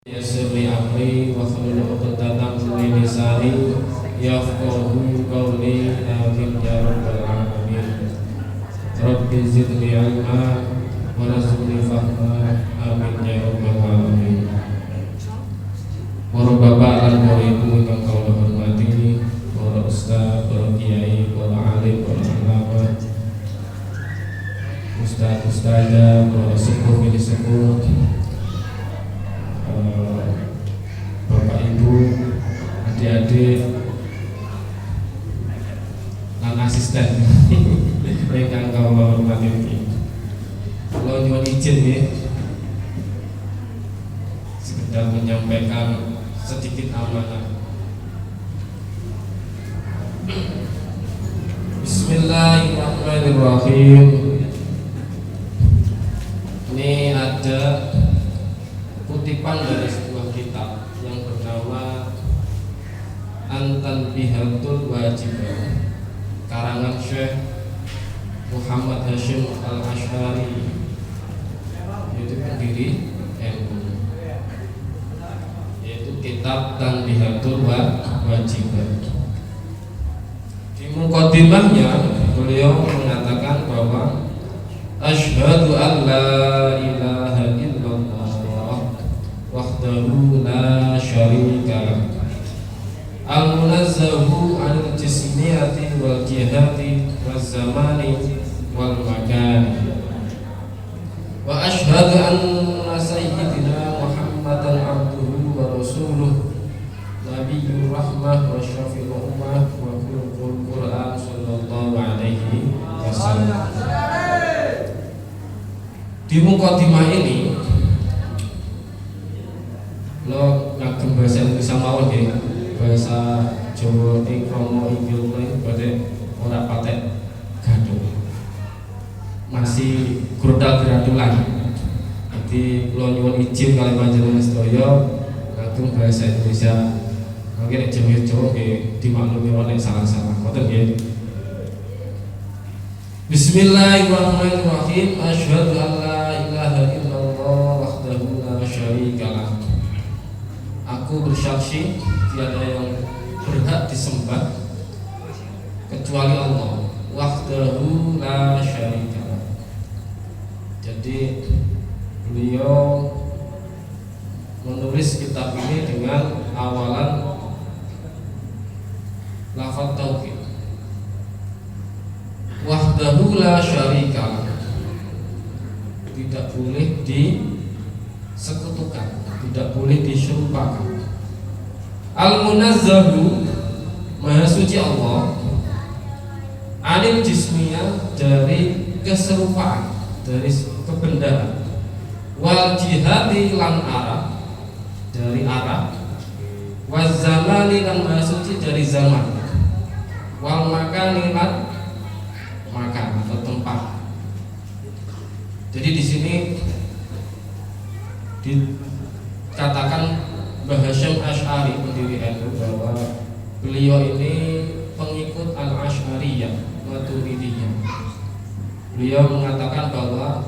Yassir li amri wahlul 'uqdatam min lisani yafqahu qawli amin ya rabbal alamin. Rabbi zidni ilma wa razqni fahma amin ya rabbal alamin. Para bapak lan para ibu ingkang kula hormati, para ustaz, para kiai, para alim, para ulama, ustaz, ustazah, para sepuh, pilih sepuh, bapak ibu, adik-adik, dan asisten ingkang kula hormati. Kula nyuwun izin nggih sekedar menyampaikan sedikit amanah. Bismillahirrahmanirrahim. Ini ada kutipan dari sebuah kitab yang bernama An-Tanbihatul Wajibah, karangan Syekh Muhammad Hashim Al-Asy'ari, yaitu pendiri NU, yaitu kitab Tanbihatul Wajibah. Di mukadimahnya beliau mengatakan bahwa asyhadu an la ilaha illallah wahdahu la syarika lah, al-munazzahu 'anil jismiyati wal jihati waz zamani wal makan. Wa asyhadu anna sayyidina Muhammadan abduhu wa rasuluh nabiyyur rahmah wa syafi'ul ummah wa khulqul Qur'an sallallahu alaihi wasallam. Di mukadimah ini lo ngagem bahasa Indonesia mawon nggih, bahasa Jawa iki kromo inggil badhe ora patek gaduh, masih grodal-gradulan. Jadi kula nyuwun izin kali panjenengan sedaya ngagem bahasa Indonesia. Mungkin nek Jawa nggih dimaklumi nek salah-salah. Ngoten nggih. Bismillahirrahmanirrahim. Asyhadu an la ilaha illallah wahdahu la syarika lah. Aku bersaksi tiada yang berhak disembah kecuali Allah, wahdahu la syarika lah. Jadi beliau menulis kitab ini dengan awalan lafaz tauhid, wahdahu la syarika, tidak boleh disekutukan, tidak boleh diserupakan. Al-munazzahu, maha suci Allah, anil jismiyah, dari keserupaan, dari kebendaan, wal jihati lan arah, dari arah, waz zamani lan maha suci dari zaman, wal makani lan makan atau tempat. Jadi di sini dikatakan Mbah Hasyim Asy'ari, pendiri NU, bahwa beliau ini pengikut Al-Asy'ariyah Maturidiyah. Beliau mengatakan bahwa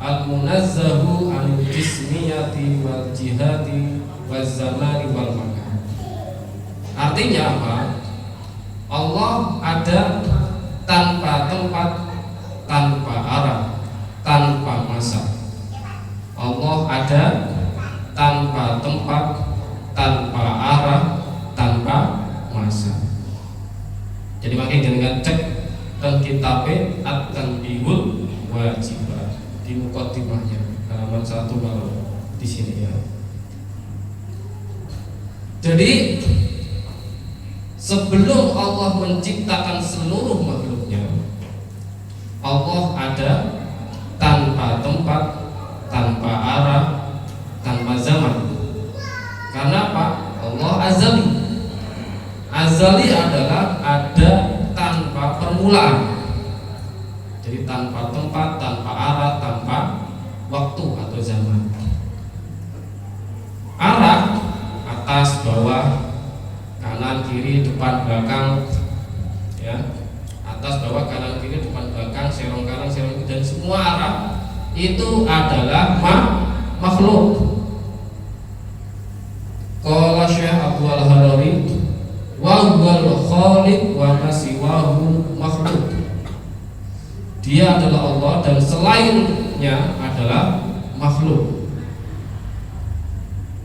al-munazzahu 'anil jismiyati wal jihati waz zamani wal makan. Artinya apa? Allah ada tanpa tempat, tanpa arah, tanpa masa. Allah ada tanpa tempat, tanpa arah, tanpa masa. Jadi makin dengan cek dan kitabnya At-Tanbihul Wajibah di mukadimahnya halaman 1 kalau di sini ya. Jadi sebelum Allah menciptakan seluruh makhluknya, Allah ada tanpa tempat, tanpa arah, tanpa zaman. Karena apa? Allah azali. Azali adalah ada tanpa permulaan. Jadi tanpa tempat, tanpa arah, tanpa waktu atau zaman. Arah, atas, bawah, kanan, kiri, depan, belakang, ya, atas, bawah, kanan, kiri, depan, belakang, serong kanan, serong kiri, dan semua arah itu adalah makhluk. Syekh Abu Al-Harari, wa huwal khaliq wa ma siwahu makhluk. Dia adalah Allah dan selainnya adalah makhluk.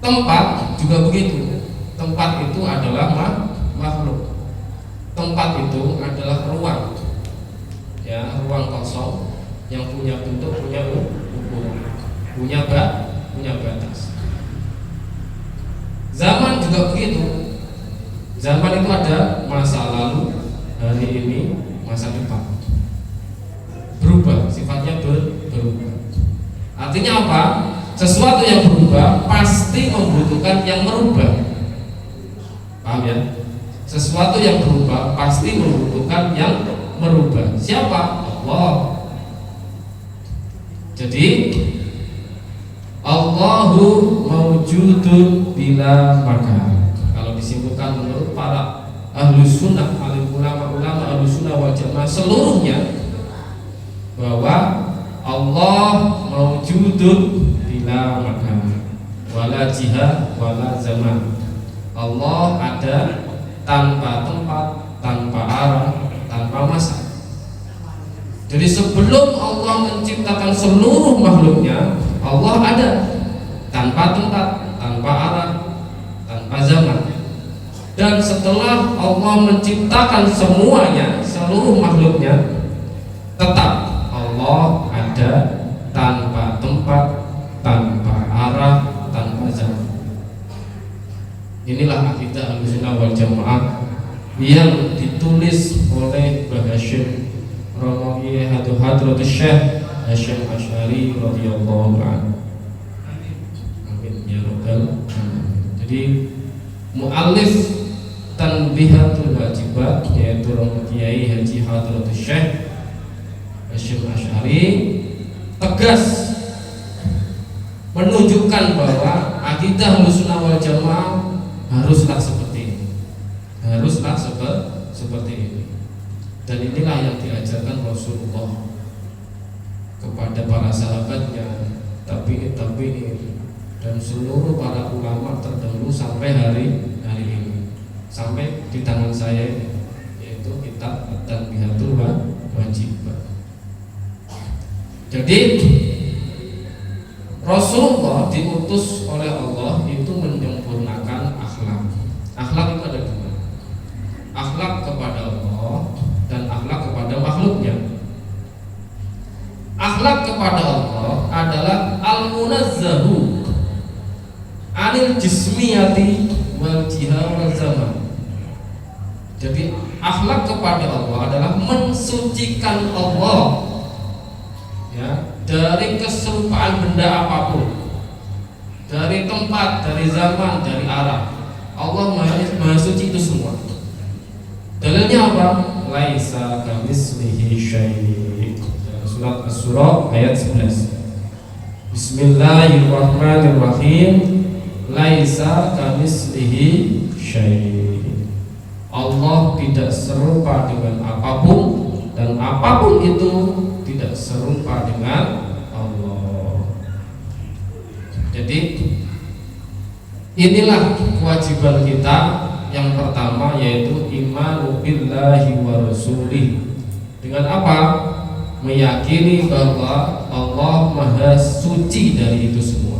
Tempat juga begitu. Tempat itu adalah makhluk. Tempat itu adalah ruang, ya, ruang kosong yang punya bentuk, punya ukuran, punya batas. Zaman juga begitu. Zaman itu ada masa lalu, hari ini, masa depan. Berubah, sifatnya berubah. Artinya apa? Sesuatu yang berubah pasti membutuhkan yang merubah. Paham ya? Sesuatu yang berubah pasti membutuhkan yang merubah. Siapa? Allah. Jadi Allahu mawjudun bila makan. Kalau disimpulkan menurut para ahlus sunnah, ulama ahlus sunnah wal jamaah seluruhnya, bahwa Allah mawjudun bila makan, wala jihad wala zaman. Allah ada tanpa tempat, tanpa arah, tanpa masa. Jadi sebelum Allah menciptakan seluruh makhluknya, Allah ada tanpa tempat, tanpa arah, tanpa zaman. Dan setelah Allah menciptakan semuanya, seluruh makhluknya, tetap Allah ada tanpa tempat, tanpa arah, tanpa zaman. Inilah akidah Ahlussunnah wal Jamaah yang ditulis oleh Mbah Hasyim Romawi Hadratus Syekh Hasyim Asy'ari radhiyallahu anhu. Amin ya rabbal alamin. Jadi muallif Tanbihatul Wajibat, yaitu Romo Kiai Haji Hadratus Syekh Hasyim Asy'ari, tegas menunjukkan bahwa akidah Ahlussunnah wal Jamaah haruslah seperti ini, haruslah seperti ini. Dan inilah yang diajarkan Rasulullah kepada para sahabatnya, tabi'in dan seluruh para ulama terdahulu sampai hari ini, sampai di tangan saya ini, yaitu kitab Tanbihatul Wajibat. Jadi Rasulullah diutus oleh Allah itu menyempurnakan akhlak. Akhlak itu ada dua, akhlak kepada Allah dan akhlak kepada makhluknya. Akhlak kepada Allah adalah al-munazzahu anil jismiyati wal jihad wal zaman. Jadi akhlak kepada Allah adalah mensucikan Allah, ya, dari keserupaan benda apapun, dari tempat, dari zaman, dari arah. Allah maha suci itu semua. Dalilnya apa? Laisa kamitslihi syai'. Surat Asy-Syura ayat 11. Bismillahirrahmanirrahim. Laisa kamitslihi syai'. Allah tidak serupa dengan apapun, dan apapun itu tidak serupa dengan Allah. Jadi inilah kewajiban kita. Yang pertama yaitu imanu billahi wa rasulih. Dengan apa? Meyakini bahwa Allah maha suci dari itu semua,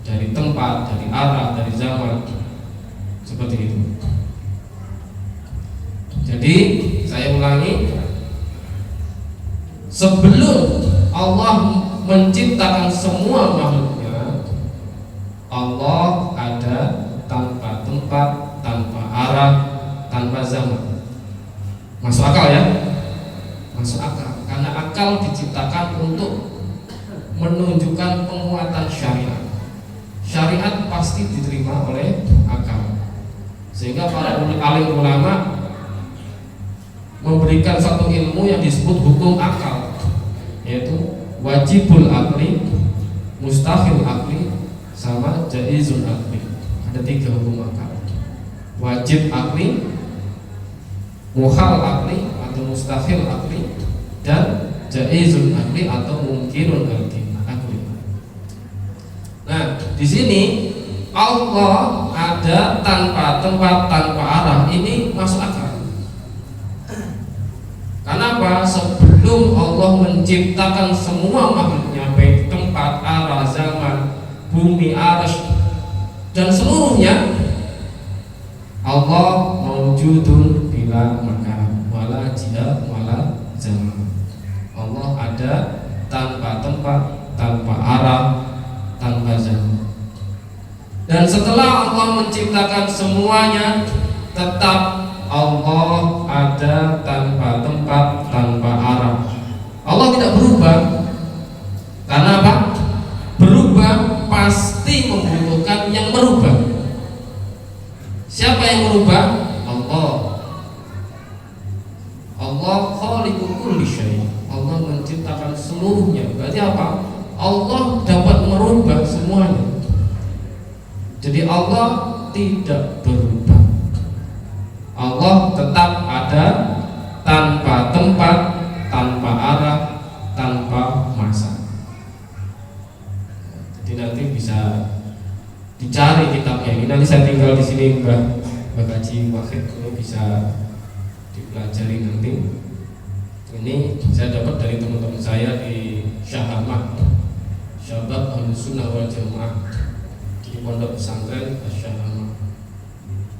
dari tempat, dari arah, dari zaman, seperti itu. Jadi saya ulangi, sebelum Allah menciptakan semua makhluknya, Allah ada tanpa tempat, tanpa arah, tanpa zaman. Masuk akal ya? Masuk akal. Karena akal diciptakan untuk menunjukkan penguatan syariat. Syariat pasti diterima oleh akal. Sehingga para alim ulama memberikan satu ilmu yang disebut hukum akal, yaitu wajibul akli, mustahil akli, sama jaizul akli. Ada 3 hukum akal: wajib akli, muhal akli atau mustahil akli, dan jaizul akli atau mungkinun akli. Nah, di sini Allah ada tanpa tempat, tanpa arah, ini masuk akal. Kenapa? Sebelum Allah menciptakan semua makhluknya, baik tempat, arah, zaman, bumi, arsy, dan seluruhnya, Allah mawjudun bila makan, wala jihad, wala zaman. Allah ada tanpa tempat, tanpa arah, tanpa zaman. Dan setelah Allah menciptakan semuanya, tetap Allah ada tanpa tempat, tanpa arah. Allah tidak berubah. Karena apa? Berubah pasti membutuhkan yang merubah. Siapa yang merubah? Allah. Allah khaliqu kulli syai'. Allah menciptakan seluruhnya. Berarti apa? Allah dapat merubah semuanya. Jadi Allah tidak berubah. Allah tetap ada tanpa tempat, tanpa arah, tanpa masa. Jadi nanti bisa dicari kitabnya. Ini nanti saya tinggal di sini Mbak Haji Wahid, ini bisa dipelajari nanti. Ini saya dapat dari teman-teman saya di Syahamah, Syabab Ahlussunnah wal Jamaah, di pondok pesantren Syahamah.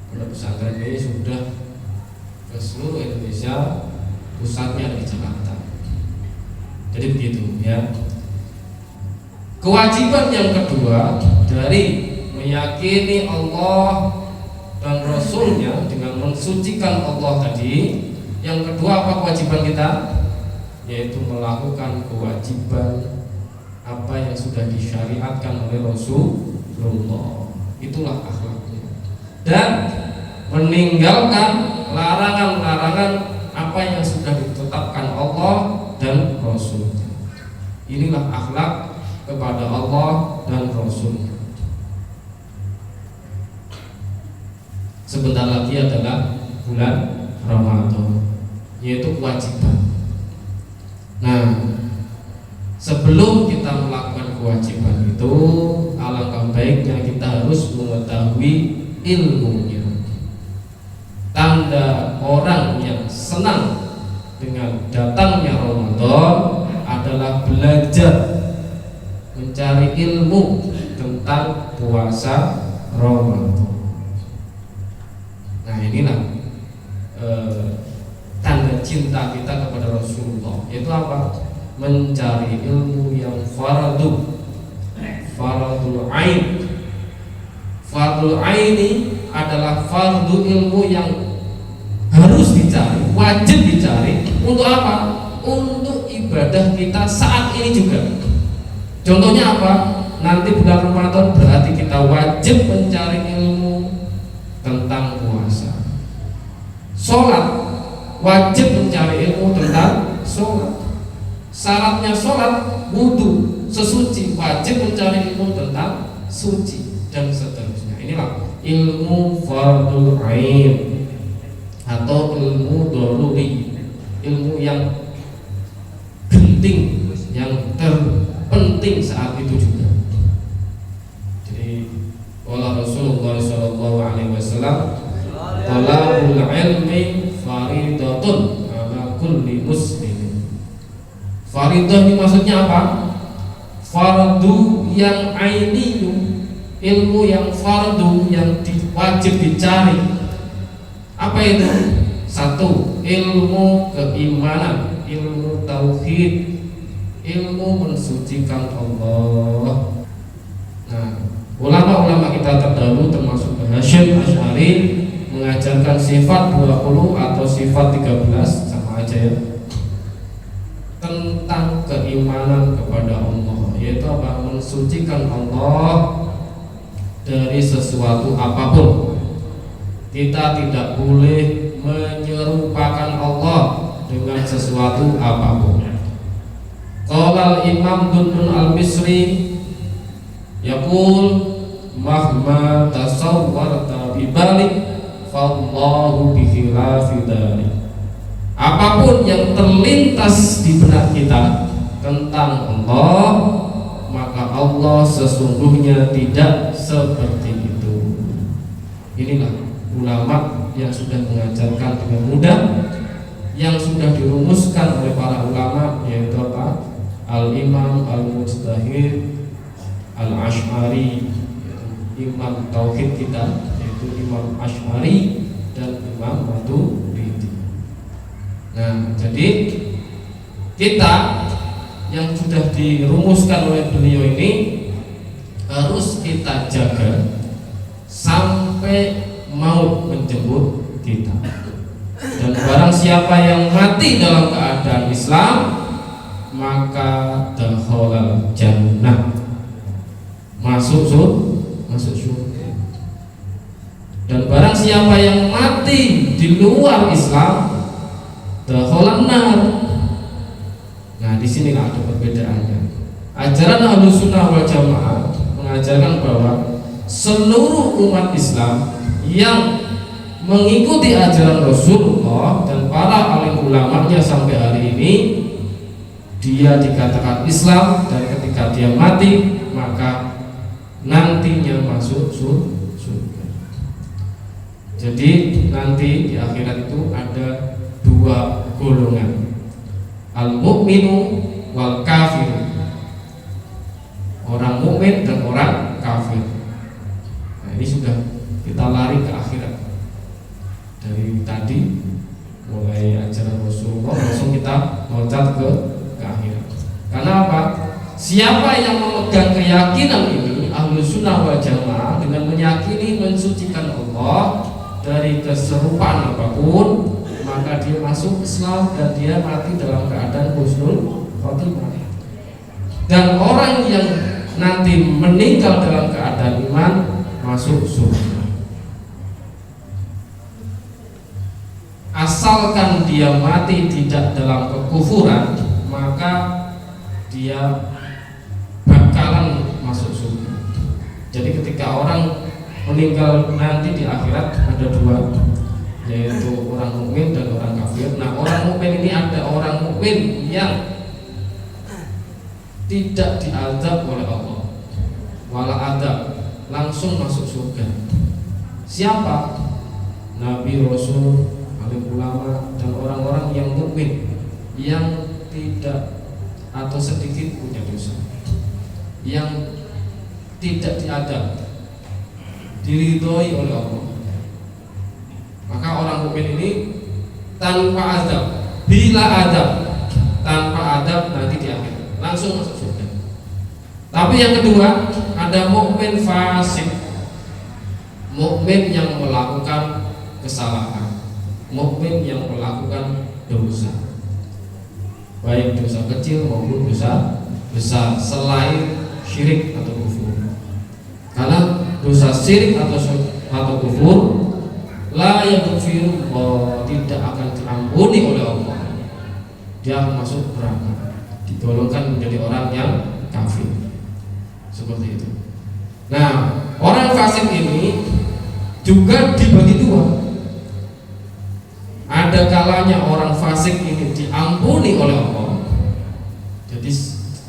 Pondok pesantren ini sudah ke seluruh Indonesia, pusatnya di Jakarta. Jadi begitu ya. Kewajiban yang kedua dari meyakini Allah dan Rasulnya dengan mensucikan Allah tadi, yang kedua apa kewajiban kita? Yaitu melakukan kewajiban apa yang sudah disyariatkan oleh Rasulullah. Itulah akhlaknya. Dan meninggalkan larangan-larangan apa yang sudah ditetapkan Allah dan Rasulnya. Inilah akhlak kepada Allah dan Rasulnya. Sebentar lagi adalah bulan Ramadan, yaitu kewajiban. Nah, sebelum kita melakukan kewajiban itu, alangkah baiknya kita harus mengetahui ilmunya. Tanda orang yang senang dengan datangnya Ramadan adalah belajar mencari ilmu tentang puasa Ramadan. Nah, inilah tanda cinta kita kepada Rasulullah, yaitu apa? Mencari ilmu yang fardul ain. Fardul aini adalah fardu ilmu yang harus dicari, wajib dicari. Untuk apa? Untuk ibadah kita saat ini juga. Contohnya apa? Nanti bulan Ramadan berarti kita wajib mencari ilmu tentang puasa. Sholat, wajib mencari ilmu tentang sholat. Syaratnya sholat, wudhu, sesuci, wajib mencari ilmu tentang suci, dan seterusnya. Inilah ilmu fardul ain atau ilmu daruri, ilmu yang penting, yang terpenting saat itu juga. Jadi wala Rasulullah sallallahu alaihi wasallam, talabul ilmi faridatun ala kulli muslim. Faridah ini maksudnya apa? Fardu yang ainiyu, ilmu yang fardu yang wajib dicari. Apa itu? Satu, ilmu keimanan, ilmu tauhid, ilmu mensucikan Allah. Nah, ulama-ulama kita terdahulu termasuk Hasyim Asy'ari mengajarkan sifat 20 atau sifat 13, sama aja ya, tentang keimanan kepada Allah, yaitu apa? Mensucikan Allah dari sesuatu apapun. Kita tidak boleh menyerupakan Allah dengan sesuatu apapun. Qala Imam Dundun Al-Misri yaqul mahma tasawwarta bibalik fallahu bikhilafi dzalik. Apapun yang terlintas di benak kita tentang Allah, maka Allah sesungguhnya tidak seperti itu. Inilah ulama yang sudah mengajarkan dengan mudah, yang sudah dirumuskan oleh para ulama, yaitu apa? Al-Imam Al-Mujtahid Al-Ash'ari, Imam Tauhid kita, yaitu Imam Ash'ari dan Imam Maturidi. Nah, jadi kita yang sudah dirumuskan oleh beliau ini harus kita jaga sampai maut menjemput kita. Dan barang siapa yang mati dalam keadaan Islam, maka dakhalal jannah, masuk surga. Dan barang siapa yang mati di luar Islam, dakhalan nar. Nah, di sinilah ada perbedaannya. Ajaran Ahlussunnah wal Jamaah mengajarkan bahwa seluruh umat Islam yang mengikuti ajaran Rasulullah dan para alim ulamanya sampai hari ini, dia dikatakan Islam, dan ketika dia mati maka nantinya masuk surga. Jadi nanti di akhirat itu ada dua golongan, al-mu'minu wal kafir, orang mukmin dan orang kafir. Nah, ini sudah kita lari ke akhirat. Dari tadi mulai ajaran Rasulullah langsung kita loncat ke akhirat. Karena apa? Siapa yang memegang keyakinan ini, Ahlussunnah wal Jamaah, dengan meyakini mensucikan Allah dari keserupaan apapun, maka dia masuk Islam dan dia mati dalam keadaan husnul khotimah. Dan orang yang nanti meninggal dalam keadaan iman masuk surga. Asalkan dia mati tidak dalam kekufuran, maka dia bakalan masuk surga. Jadi ketika orang meninggal nanti di akhirat ada dua, yaitu orang mukmin dan orang kafir. Nah, orang mukmin ini ada orang mukmin yang tidak diazab oleh Allah, wala adab, langsung masuk surga. Siapa? Nabi, Rasul, alim ulama, dan orang-orang yang mukmin yang tidak atau sedikit punya dosa, yang tidak diadab, diridhoi oleh Allah. Maka orang mukmin ini tanpa adab, bila adab, tanpa adab nanti di akhir langsung masuk surga. Tapi yang kedua, ada mukmin fasik, mukmin yang melakukan kesalahan, mukmin yang melakukan dosa, baik dosa kecil maupun dosa besar, selain syirik atau kufur. Karena dosa syirik atau kufur la yaghfiru, tidak akan diampuni oleh Allah. Dia akan masuk neraka, digolongkan menjadi orang yang kafir. Seperti itu. Nah, orang fasik ini juga dibagi dua. Ada kalanya orang fasik ini diampuni oleh Allah. Jadi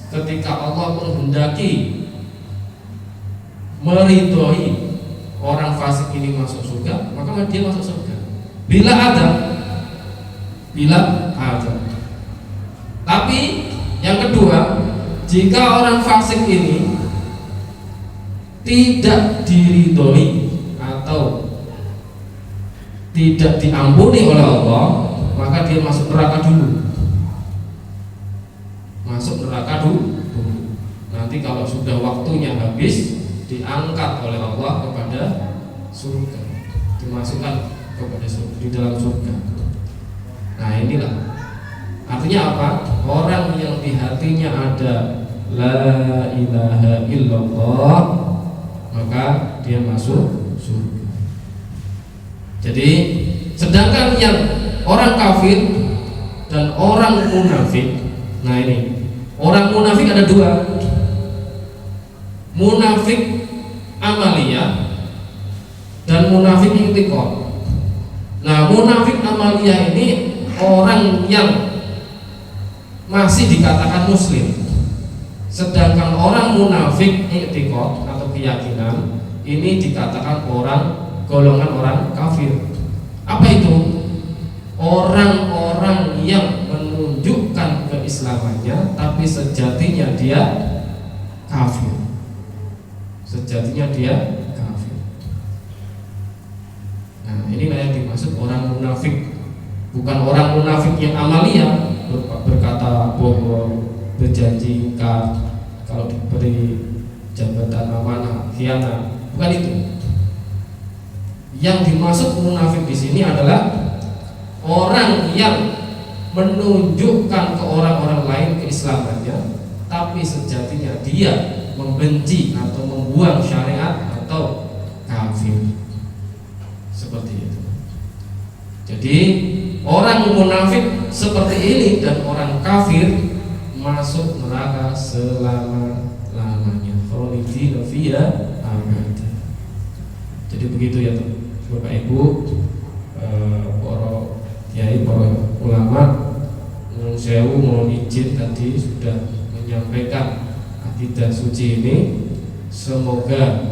ketika Allah menghendaki meridhoi orang fasik ini masuk surga, maka dia masuk surga. Bila ada. Tapi yang kedua, jika orang fasik ini tidak diridhoi atau tidak diampuni oleh Allah, maka dia masuk neraka dulu. Masuk neraka dulu. Nanti kalau sudah waktunya habis, diangkat oleh Allah kepada surga, dimasukkan kepada surga, di dalam surga. Nah, inilah artinya apa? Orang yang di hatinya ada la ilaha illallah, maka dia masuk surga. Jadi sedangkan yang orang kafir dan orang munafik, nah ini orang munafik ada dua, munafik amaliyah dan munafik i'tiqad. Nah, munafik amaliyah ini orang yang masih dikatakan muslim, Sedangkan orang munafik i'tiqad atau keyakinan ini dikatakan golongan orang kafir. Apa itu? Orang-orang yang menunjukkan keislamannya tapi sejatinya dia kafir. Sejatinya dia kafir. Nah, inilah yang dimaksud orang munafik. Bukan orang munafik yang amalia, berkata bohong, berjanji ingkar, kalau diberi jabatan amanah khianat. Bukan itu. Yang dimaksud munafik di sini adalah orang yang menunjukkan ke orang-orang lain keislamannya, tapi sejatinya dia membenci atau membuang syariat atau kafir. Seperti itu. Jadi orang munafik seperti ini dan orang kafir masuk neraka selama-lamanya. Khalidina fiha abada. Jadi begitu ya Bapak Ibu, para kiai, para ulama, Nun Sewu mohon izin tadi sudah menyampaikan akidah suci ini. Semoga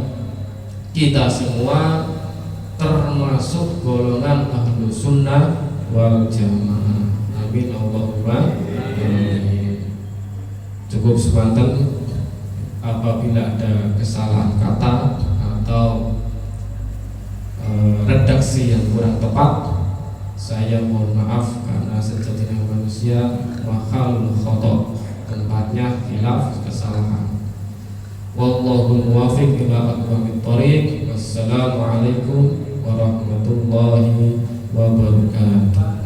kita semua termasuk golongan ahlu sunnah wal jamaah. Amin Allahumma amin. Cukup sebanten. Apabila ada kesalahan kata atau redaksi yang kurang tepat, saya mohon maaf karena sejatinya manusia makhluk khotob, tempatnya khilaf kesalahan. Wallahu muwaffiq ila aqwamit thoriq. Wassalamualaikum warahmatullahi wabarakatuh.